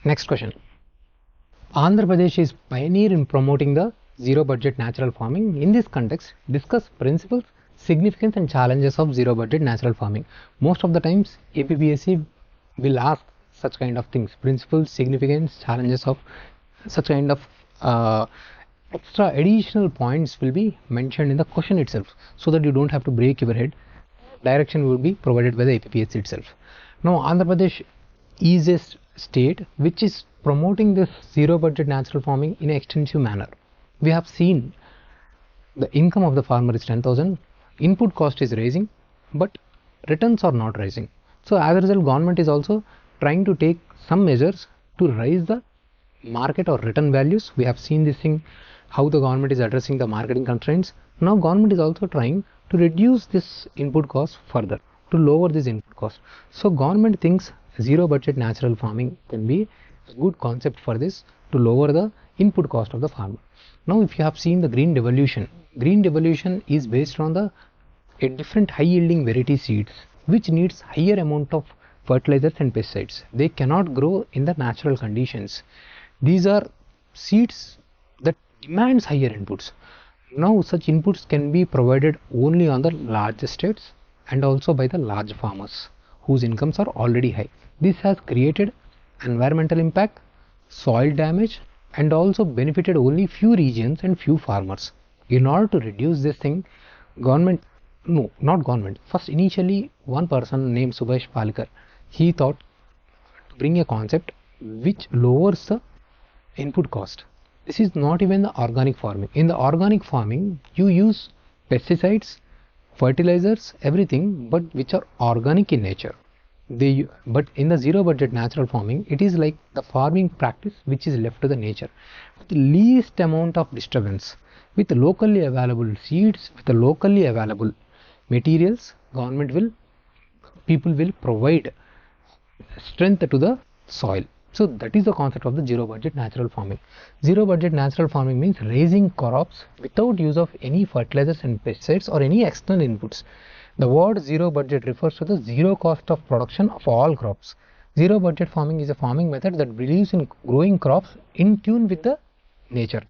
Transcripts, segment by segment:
Next question. Andhra Pradesh is pioneer in promoting the zero budget natural farming. In this context, discuss principles, significance and challenges of zero budget natural farming. Most of the times APPSC will ask such kind of things: principles, significance, challenges of such kind of extra additional points will be mentioned in the question itself, so that you don't have to break your head. Direction will be provided by the APPSC itself. Now Andhra Pradesh is a state which is promoting this zero budget natural farming in an extensive manner. We have seen the income of the farmer is 10,000, input cost is rising, but returns are not rising. So as a result, government is also trying to take some measures to raise the market or return values. We have seen this thing, how the government is addressing the marketing constraints. Now government is also trying to reduce this input cost further, to lower this input cost. So government thinks zero budget natural farming can be a good concept for this, to lower the input cost of the farmer. Now if you have seen the green revolution is based on the a different high yielding variety seeds which needs higher amount of fertilizers and pesticides. They cannot grow in the natural conditions. These are seeds that demands higher inputs. Now such inputs can be provided only on the large estates and also by the large farmers whose incomes are already high. This has created environmental impact, soil damage, and also benefited only few regions and few farmers. In order to reduce this thing, first initially one person named Subhash Palkar, he thought to bring a concept which lowers the input cost. This is not even the organic farming. In the organic farming, you use pesticides, fertilizers, everything, but which are organic in nature. But in the zero budget natural farming, it is like the farming practice which is left to the nature, with the least amount of disturbance, with locally available seeds, with the locally available materials. People will provide strength to the soil. So that is the concept of the zero budget natural farming. Zero budget natural farming means raising crops without use of any fertilizers and pesticides or any external inputs. The word zero budget refers to the zero cost of production of all crops. Zero budget farming is a farming method that believes in growing crops in tune with the nature.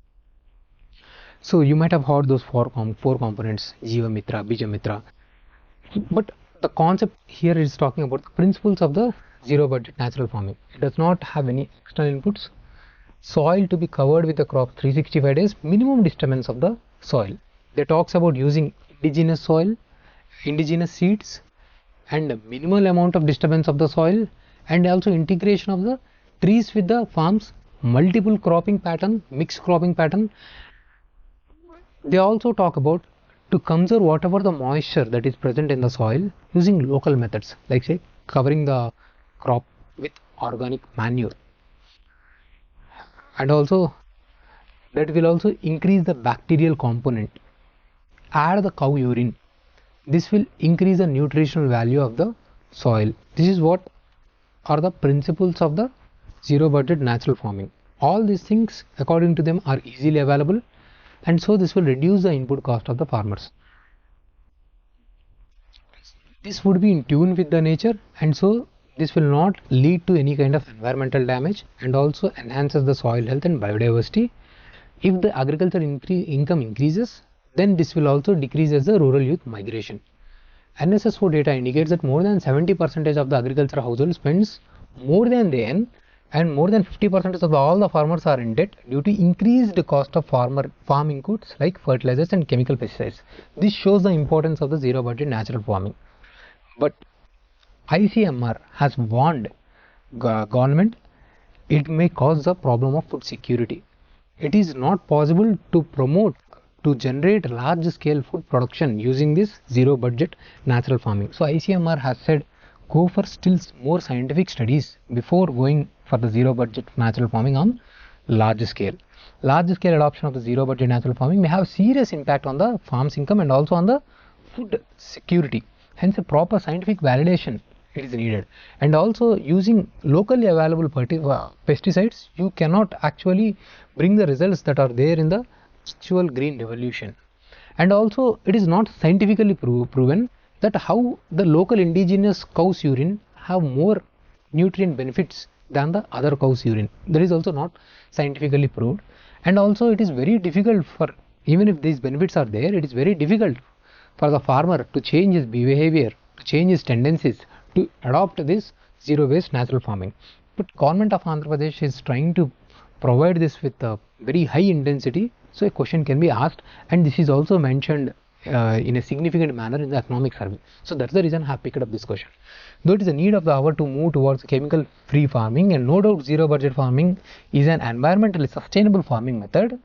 So you might have heard those four components: Jiva Mitra, Bija Mitra. But the concept here is talking about the principles of the zero budget natural farming. It does not have any external inputs. Soil to be covered with the crop 365 days, minimum disturbance of the soil. They talks about using indigenous soil, indigenous seeds, and minimal amount of disturbance of the soil, and also integration of the trees with the farms, multiple cropping pattern, mixed cropping pattern. They also talk about to conserve whatever the moisture that is present in the soil using local methods, like say covering the crop with organic manure, and also that will also increase the bacterial component. Add the cow urine. This will increase the nutritional value of the soil. This is what are the principles of the zero budget natural farming. All these things according to them are easily available, and so this will reduce the input cost of the farmers. This would be in tune with the nature, and so this will not lead to any kind of environmental damage, and also enhances the soil health and biodiversity. If the agriculture income increases, then this will also decrease as the rural youth migration. NSSO data indicates that more than 70% of the agriculture household spends more than they earn, and more than 50% of all the farmers are in debt due to increased cost of farm inputs like fertilizers and chemical pesticides. This shows the importance of the zero budget natural farming. But ICMR has warned government it may cause the problem of food security. It is not possible to generate large scale food production using this zero budget natural farming. So ICMR has said go for still more scientific studies before going for the zero budget natural farming on large scale. Large scale adoption of the zero budget natural farming may have serious impact on the farm's income and also on the food security. Hence a proper scientific validation it is needed. And also using locally available pesticides, you cannot actually bring the results that are there in the actual green revolution. And also it is not scientifically proven that how the local indigenous cow's urine have more nutrient benefits than the other cow's urine. That is also not scientifically proved, and also it is very difficult for, even if these benefits are there, it is very difficult for the farmer to change his behavior, to change his tendencies, to adopt this zero-based natural farming. But government of Andhra Pradesh is trying to provide this with a very high intensity, so a question can be asked, and this is also mentioned in a significant manner in the economic survey. So that's the reason I have picked up this question. Though it is a need of the hour to move towards chemical free farming, and no doubt zero budget farming is an environmentally sustainable farming method,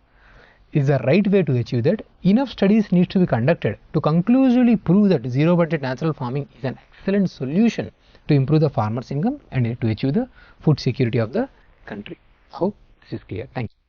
is the right way to achieve that. Enough studies need to be conducted to conclusively prove that zero budget natural farming is an excellent solution to improve the farmer's income and to achieve the food security of the country. I hope this is clear. Thank you.